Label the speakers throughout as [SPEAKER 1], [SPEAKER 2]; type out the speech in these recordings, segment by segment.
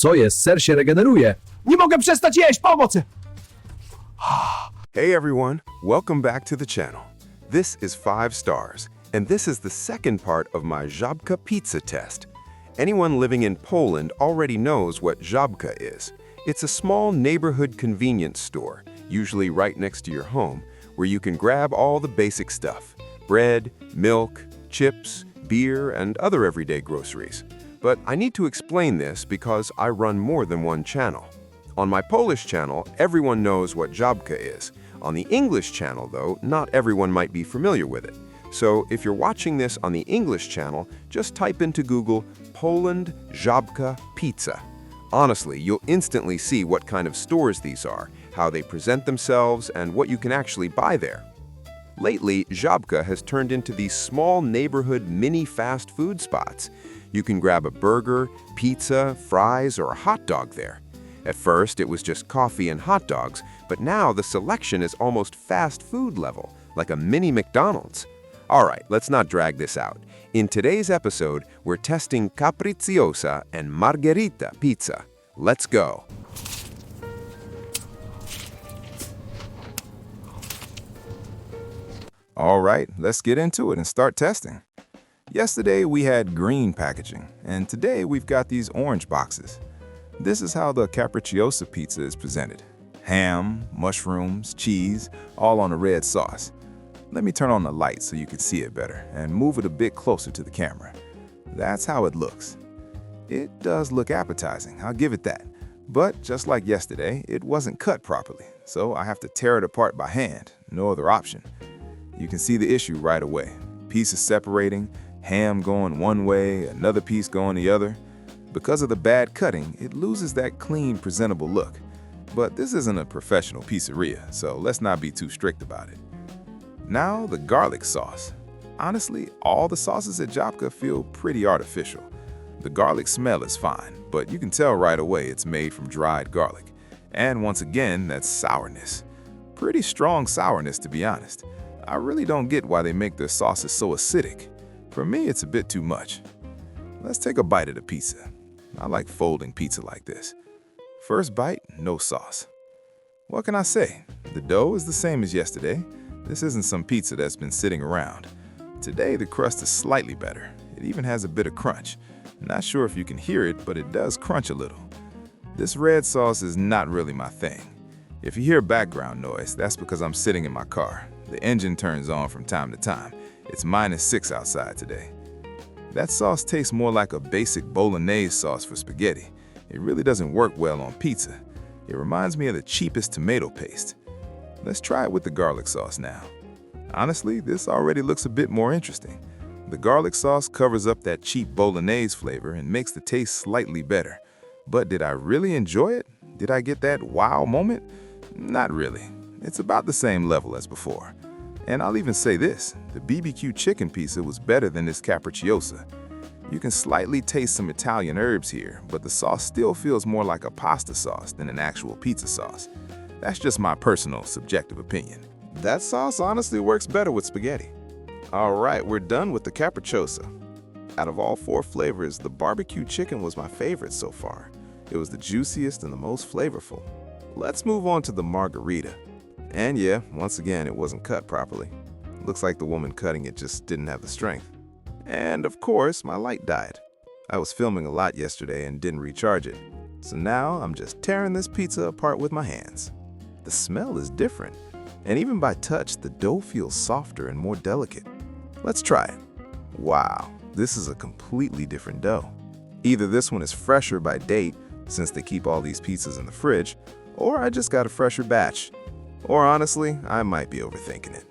[SPEAKER 1] Co jest? Ser się regeneruje. Nie mogę przestać jeść! Pomocy!
[SPEAKER 2] Hey everyone, welcome back to the channel. This is 5 stars, and this is the second part of my Żabka pizza test. Anyone living in Poland already knows what Żabka is. It's a small neighborhood convenience store, usually right next to your home, where you can grab all the basic stuff: bread, milk, chips, beer, and other everyday groceries. But I need to explain this because I run more than one channel. On my Polish channel, everyone knows what Żabka is. On the English channel, though, not everyone might be familiar with it. So if you're watching this on the English channel, just type into Google Poland Żabka Pizza. Honestly, you'll instantly see what kind of stores these are, how they present themselves, and what you can actually buy there. Lately, Żabka has turned into these small neighborhood mini fast food spots. You can grab a burger, pizza, fries, or a hot dog there. At first, it was just coffee and hot dogs, but now the selection is almost fast food level, like a mini McDonald's. Alright, let's not drag this out. In today's episode, we're testing Capricciosa and Margherita pizza. Let's go!
[SPEAKER 3] Alright, let's get into it and start testing. Yesterday we had green packaging, and today we've got these orange boxes. This is how the Capricciosa pizza is presented. Ham, mushrooms, cheese, all on a red sauce. Let me turn on the light so you can see it better and move it a bit closer to the camera. That's how it looks. It does look appetizing, I'll give it that. But just like yesterday, it wasn't cut properly, so I have to tear it apart by hand, no other option. You can see the issue right away. Pieces separating, ham going one way, another piece going the other. Because of the bad cutting, it loses that clean, presentable look. But this isn't a professional pizzeria, so let's not be too strict about it. Now, the garlic sauce. Honestly, all the sauces at Żabka feel pretty artificial. The garlic smell is fine, but you can tell right away it's made from dried garlic. And once again, that's sourness. Pretty strong sourness, to be honest. I really don't get why they make their sauces so acidic. For me, it's a bit too much. Let's take a bite of the pizza. I like folding pizza like this. First bite, no sauce. What can I say? The dough is the same as yesterday. This isn't some pizza that's been sitting around. Today, the crust is slightly better. It even has a bit of crunch. Not sure if you can hear it, but it does crunch a little. This red sauce is not really my thing. If you hear background noise, that's because I'm sitting in my car. The engine turns on from time to time. It's -6 outside today. That sauce tastes more like a basic bolognese sauce for spaghetti. It really doesn't work well on pizza. It reminds me of the cheapest tomato paste. Let's try it with the garlic sauce now. Honestly, this already looks a bit more interesting. The garlic sauce covers up that cheap bolognese flavor and makes the taste slightly better. But did I really enjoy it? Did I get that wow moment? Not really. It's about the same level as before. And I'll even say this, the BBQ chicken pizza was better than this Capricciosa. You can slightly taste some Italian herbs here, but the sauce still feels more like a pasta sauce than an actual pizza sauce. That's just my personal, subjective opinion. That sauce honestly works better with spaghetti. Alright, we're done with the Capricciosa. Out of all 4 flavors, the barbecue chicken was my favorite so far. It was the juiciest and the most flavorful. Let's move on to the Margherita. And yeah, once again, it wasn't cut properly. Looks like the woman cutting it just didn't have the strength. And of course, my light died. I was filming a lot yesterday and didn't recharge it. So now I'm just tearing this pizza apart with my hands. The smell is different. And even by touch, the dough feels softer and more delicate. Let's try it. Wow, this is a completely different dough. Either this one is fresher by date, since they keep all these pizzas in the fridge, or I just got a fresher batch. Or honestly, I might be overthinking it.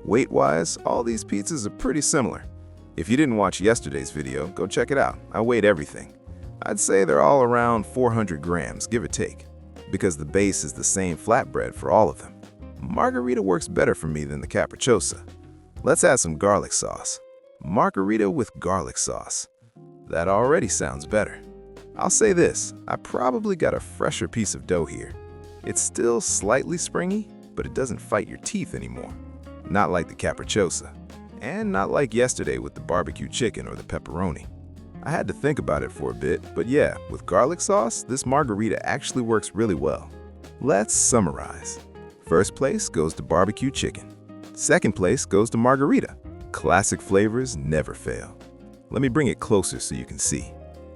[SPEAKER 3] Weight-wise, all these pizzas are pretty similar. If you didn't watch yesterday's video, go check it out. I weighed everything. I'd say they're all around 400 grams, give or take, because the base is the same flatbread for all of them. Margherita works better for me than the Capricciosa. Let's add some garlic sauce. Margherita with garlic sauce. That already sounds better. I'll say this, I probably got a fresher piece of dough here. It's still slightly springy, but it doesn't fight your teeth anymore. Not like the Capricciosa, and not like yesterday with the barbecue chicken or the pepperoni. I had to think about it for a bit, but yeah, with garlic sauce, this margarita actually works really well. Let's summarize. First place goes to barbecue chicken. Second place goes to margarita. Classic flavors never fail. Let me bring it closer so you can see.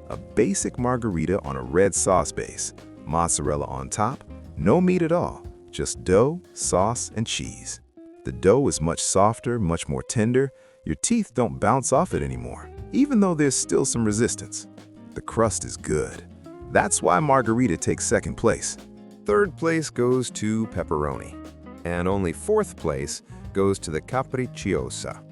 [SPEAKER 3] A basic margarita on a red sauce base, mozzarella on top, no meat at all, just dough, sauce, and cheese. The dough is much softer, much more tender. Your teeth don't bounce off it anymore, even though there's still some resistance. The crust is good. That's why margarita takes second place.
[SPEAKER 2] Third place goes to pepperoni. And only fourth place goes to the Capricciosa.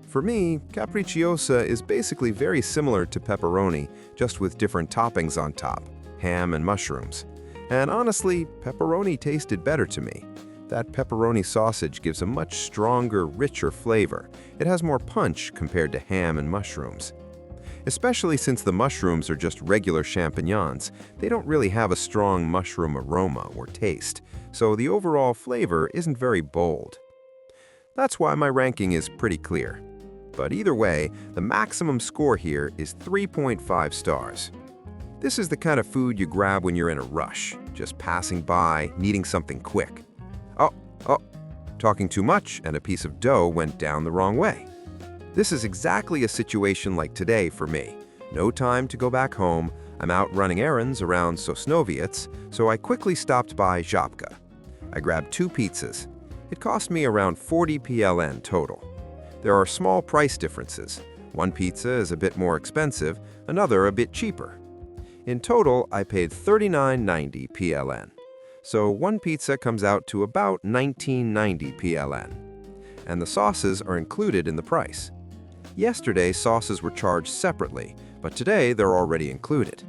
[SPEAKER 2] For me, Capricciosa is basically very similar to pepperoni, just with different toppings on top, ham and mushrooms. And honestly, pepperoni tasted better to me. That pepperoni sausage gives a much stronger, richer flavor. It has more punch compared to ham and mushrooms. Especially since the mushrooms are just regular champignons, they don't really have a strong mushroom aroma or taste, so the overall flavor isn't very bold. That's why my ranking is pretty clear. But either way, the maximum score here is 3.5 stars. This is the kind of food you grab when you're in a rush, just passing by, needing something quick. Oh, talking too much and a piece of dough went down the wrong way. This is exactly a situation like today for me. No time to go back home, I'm out running errands around Sosnowiec, so I quickly stopped by Żabka. I grabbed 2 pizzas. It cost me around 40 PLN total. There are small price differences. One pizza is a bit more expensive, another a bit cheaper. In total, I paid 39.90 PLN. So one pizza comes out to about 19.90 PLN. And the sauces are included in the price. Yesterday, sauces were charged separately, but today they're already included.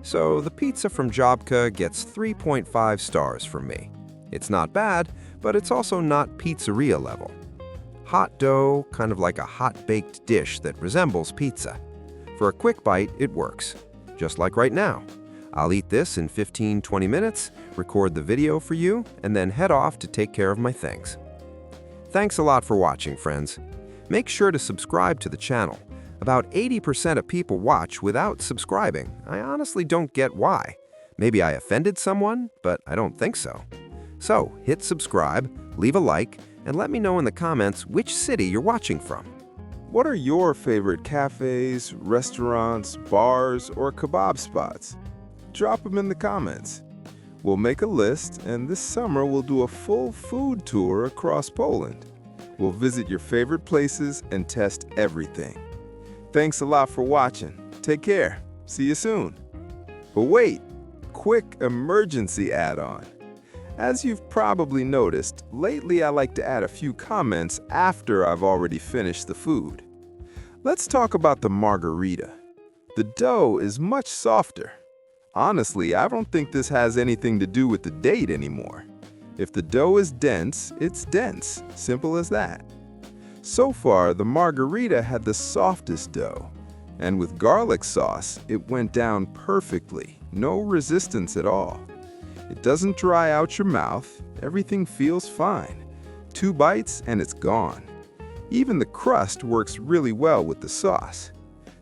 [SPEAKER 2] So the pizza from Żabka gets 3.5 stars from me. It's not bad, but it's also not pizzeria level. Hot dough, kind of like a hot-baked dish that resembles pizza. For a quick bite, it works. Just like right now. I'll eat this in 15-20 minutes, record the video for you, and then head off to take care of my things. Thanks a lot for watching, friends. Make sure to subscribe to the channel. About 80% of people watch without subscribing. I honestly don't get why. Maybe I offended someone, but I don't think so. So, hit subscribe, leave a like, and let me know in the comments which city you're watching from.
[SPEAKER 3] What are your favorite cafes, restaurants, bars, or kebab spots? Drop them in the comments. We'll make a list, and this summer we'll do a full food tour across Poland. We'll visit your favorite places and test everything. Thanks a lot for watching. Take care. See you soon. But wait, quick emergency add-on. As you've probably noticed, lately I like to add a few comments after I've already finished the food. Let's talk about the margherita. The dough is much softer. Honestly, I don't think this has anything to do with the date anymore. If the dough is dense, it's dense. Simple as that. So far, the margherita had the softest dough. And with garlic sauce, it went down perfectly. No resistance at all. It doesn't dry out your mouth. Everything feels fine. 2 bites and it's gone. Even the crust works really well with the sauce.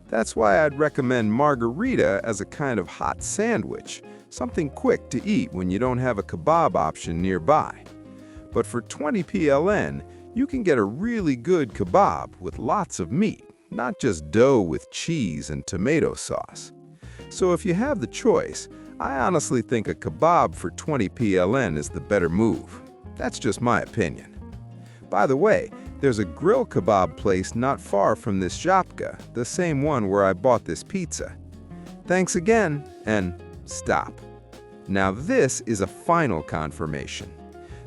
[SPEAKER 3] That's why I'd recommend margherita as a kind of hot sandwich, something quick to eat when you don't have a kebab option nearby. But for 20 PLN, you can get a really good kebab with lots of meat, not just dough with cheese and tomato sauce. So if you have the choice, I honestly think a kebab for 20 PLN is the better move. That's just my opinion. By the way, there's a grill kebab place not far from this Żabka, the same one where I bought this pizza. Thanks again, and stop. Now this is a final confirmation.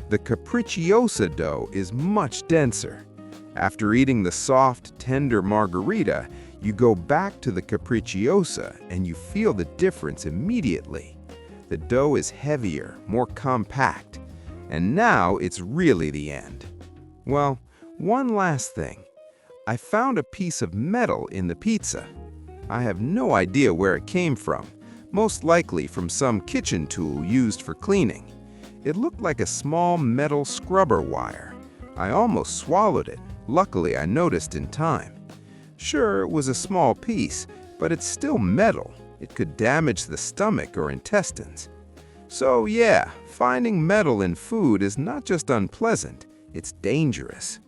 [SPEAKER 3] The Capricciosa dough is much denser. After eating the soft, tender margherita, you go back to the Capricciosa and you feel the difference immediately. The dough is heavier, more compact, and now it's really the end. Well, one last thing. I found a piece of metal in the pizza. I have no idea where it came from, most likely from some kitchen tool used for cleaning. It looked like a small metal scrubber wire. I almost swallowed it. Luckily, I noticed in time. Sure, it was a small piece,
[SPEAKER 2] But it's still metal. It could damage the stomach or intestines. So yeah, finding metal in food is not just unpleasant, it's dangerous.